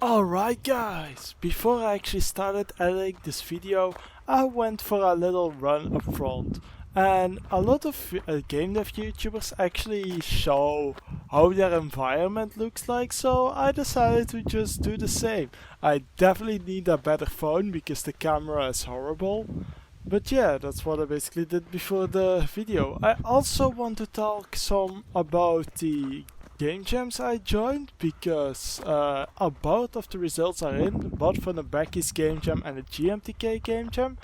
Alright guys, before I actually started editing this video, I went for a little run up front. And a lot of game dev YouTubers actually show how their environment looks like, so I decided to just do the same. I definitely need a better phone because the camera is horrible. But yeah, that's what I basically did before the video. I also want to talk some about the game jams I joined, because both of the results are in, both for the Becky's game jam and the GMTK game jam.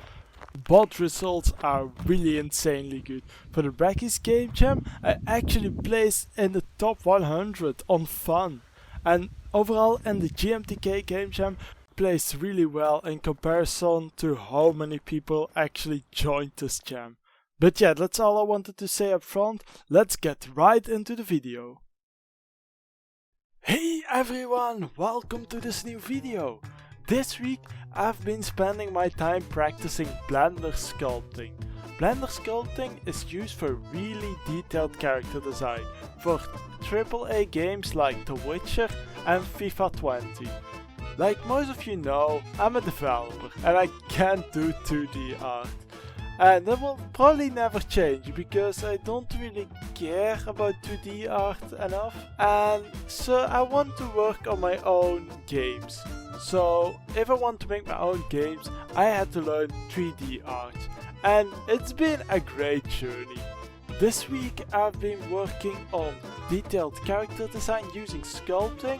Both results are really insanely good. For the Becky's game jam, I actually placed in the top 100 on fun. And overall in the GMTK game jam, placed really well in comparison to how many people actually joined this jam. But yeah, that's all I wanted to say up front. Let's get right into the video. Hey everyone, welcome to this new video. This week I've been spending my time practicing Blender sculpting. Blender sculpting is used for really detailed character design for AAA games like The Witcher and FIFA 20. Like most of you know, I'm a developer and I can't do 2D art. And that will probably never change because I don't really care about 2D art enough. And so I want to work on my own games. So if I want to make my own games, I had to learn 3D art. And it's been a great journey. This week I've been working on detailed character design using sculpting.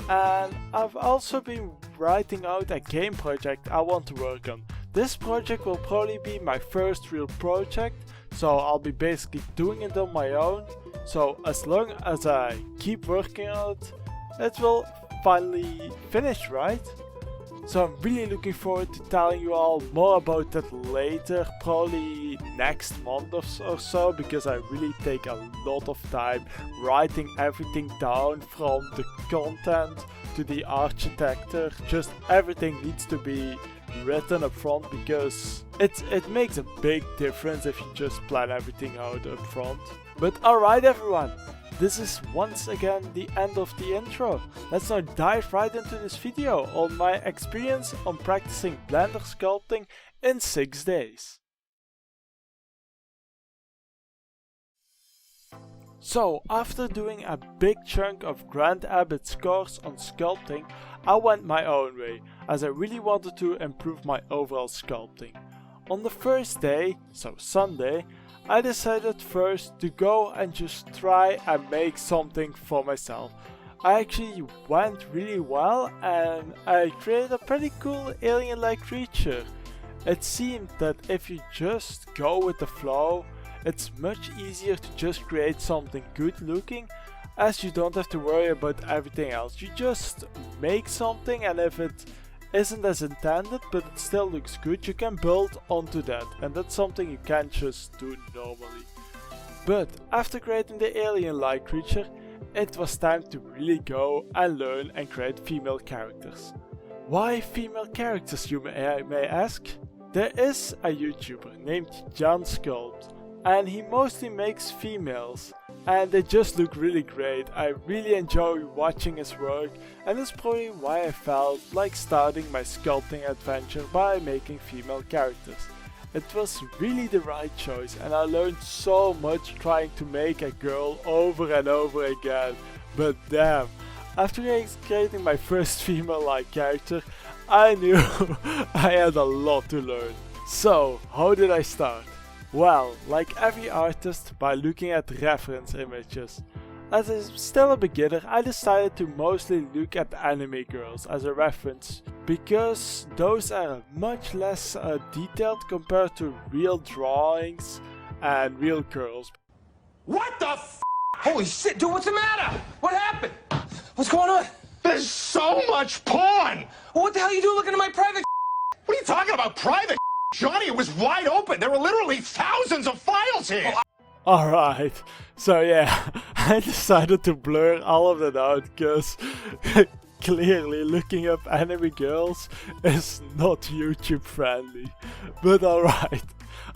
And I've also been writing out a game project I want to work on. This project will probably be my first real project, so I'll be basically doing it on my own. So as long as I keep working on it, it will finally finish, right? So I'm really looking forward to telling you all more about that later, probably next month or so, because I really take a lot of time writing everything down, from the content to the architecture. Just everything needs to be written up front, because it makes a big difference if you just plan everything out up front. But alright everyone, this is once again the end of the intro. Let's now dive right into this video on my experience on practicing Blender sculpting in 6 days. So after doing a big chunk of Grand Abbot's course on sculpting, I went my own way, as I really wanted to improve my overall sculpting. On the first day, so Sunday, I decided first to go and just try and make something for myself. I actually went really well and I created a pretty cool alien-like creature. It seemed that if you just go with the flow, it's much easier to just create something good looking, as you don't have to worry about everything else. You just make something, and if it isn't as intended but it still looks good, you can build onto that, and that's something you can't just do normally. But after creating the alien-like creature, it was time to really go and learn and create female characters. Why female characters, you may ask? There is a YouTuber named Jan Sculpt, and he mostly makes females, and they just look really great. I really enjoy watching his work, and that's probably why I felt like starting my sculpting adventure by making female characters. It was really the right choice, and I learned so much trying to make a girl over and over again. But damn, after creating my first female-like character, I knew I had a lot to learn. So, how did I start? Well, like every artist, by looking at reference images. As I'm still a beginner, I decided to mostly look at anime girls as a reference, because those are much less detailed compared to real drawings and real girls. What the f***? Holy shit, dude, what's the matter? What happened? What's going on? There's so much porn! Well, what the hell are you doing looking at my private? What are you talking about, private? Johnny, it was wide open. There were literally thousands of files here. Alright, so yeah, I decided to blur all of that out, because clearly looking up anime girls is not YouTube friendly. But alright,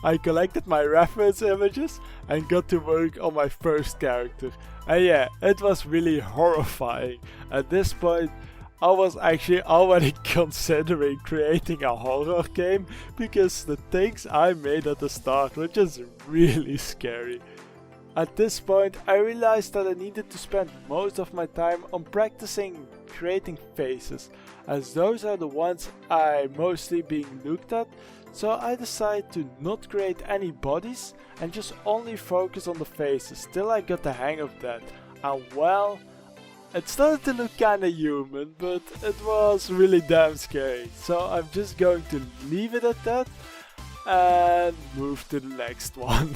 I collected my reference images and got to work on my first character. And yeah, it was really horrifying. At this point, I was actually already considering creating a horror game because the things I made at the start were just really scary. At this point I realized that I needed to spend most of my time on practicing creating faces, as those are the ones I mostly being looked at, so I decided to not create any bodies and just only focus on the faces till I got the hang of that. And well, it started to look kinda human, but it was really damn scary. So I'm just going to leave it at that and move to the next one.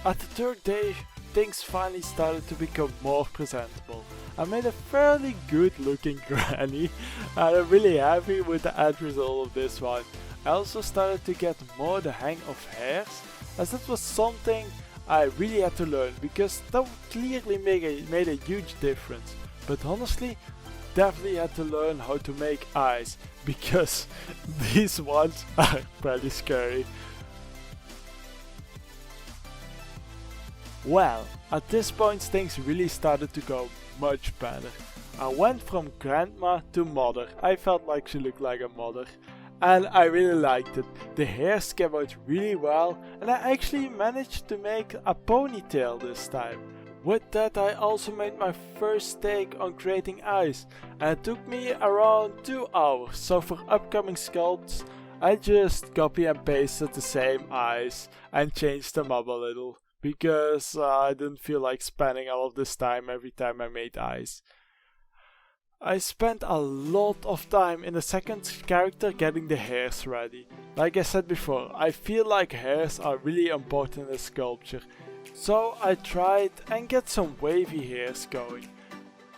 At the third day, things finally started to become more presentable. I made a fairly good looking granny and I'm really happy with the end result of this one. I also started to get more the hang of hairs, as that was something I really had to learn, because that clearly made a huge difference. But honestly, definitely had to learn how to make eyes, because these ones are pretty scary. Well, at this point things really started to go much better. I went from grandma to mother. I felt like she looked like a mother. And I really liked it. The hairs came out really well and I actually managed to make a ponytail this time. With that I also made my first take on creating eyes and it took me around 2 hours, so for upcoming sculpts I just copy and pasted the same eyes and changed them up a little because I didn't feel like spending all of this time every time I made eyes. I spent a lot of time in the second character getting the hairs ready. Like I said before, I feel like hairs are really important in a sculpture. So I tried and get some wavy hairs going.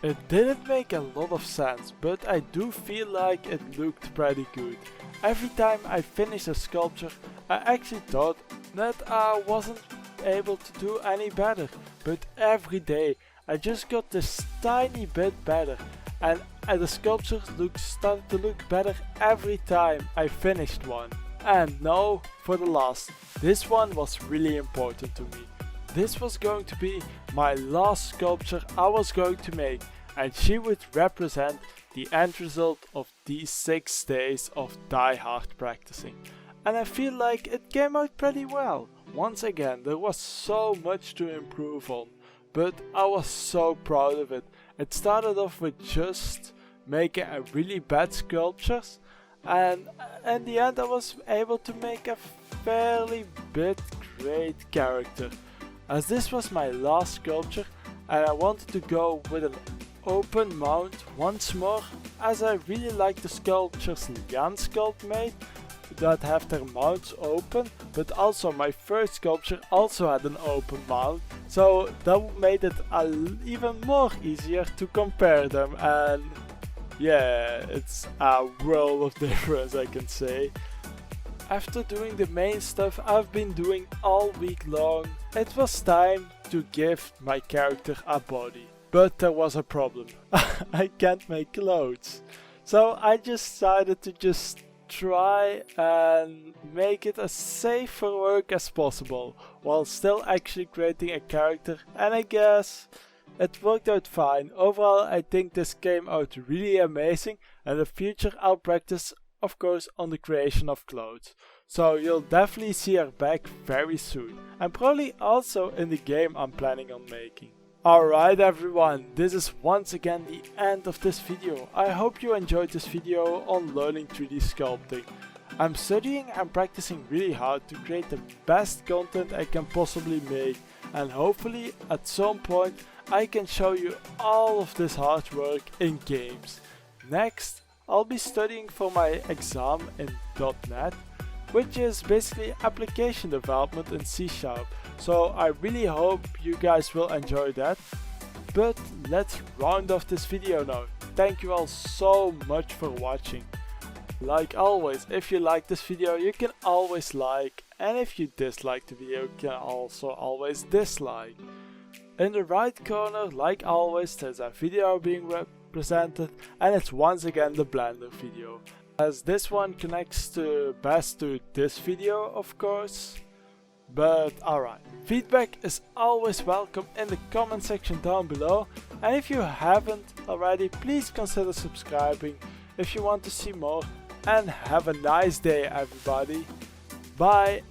It didn't make a lot of sense, but I do feel like it looked pretty good. Every time I finished a sculpture, I actually thought that I wasn't able to do any better. But every day I just got this tiny bit better. And the sculptures started to look better every time I finished one. And now for the last. This one was really important to me. This was going to be my last sculpture I was going to make, and she would represent the end result of these 6 days of diehard practicing. And I feel like it came out pretty well. Once again, there was so much to improve on, but I was so proud of it. It started off with just making a really bad sculptures, and in the end I was able to make a fairly bit great character. As this was my last sculpture and I wanted to go with an open mount once more, as I really like the sculptures Jan Sculpt made that have their mounts open, but also my first sculpture also had an open mount, so that made it even more easier to compare them, and yeah, it's a world of difference, I can say. After doing the main stuff I've been doing all week long, it was time to give my character a body. But there was a problem. I can't make clothes. So I decided to just try and make it as safe for work as possible, while still actually creating a character, and I guess it worked out fine. Overall I think this came out really amazing, and in the future I'll practice of course on the creation of clothes. So you'll definitely see her back very soon, and probably also in the game I'm planning on making. Alright everyone, this is once again the end of this video. I hope you enjoyed this video on learning 3D sculpting. I'm studying and practicing really hard to create the best content I can possibly make, and hopefully at some point I can show you all of this hard work in games. Next, I'll be studying for my exam in .NET, which is basically application development in C#. So I really hope you guys will enjoy that. But let's round off this video now. Thank you all so much for watching. Like always, if you like this video you can always like, and if you dislike the video you can also always dislike. In the right corner, like always, there's a video being represented, and it's once again the Blender video, as this one connects best to this video of course. But alright, feedback is always welcome in the comment section down below, and if you haven't already, please consider subscribing if you want to see more, and have a nice day everybody. Bye.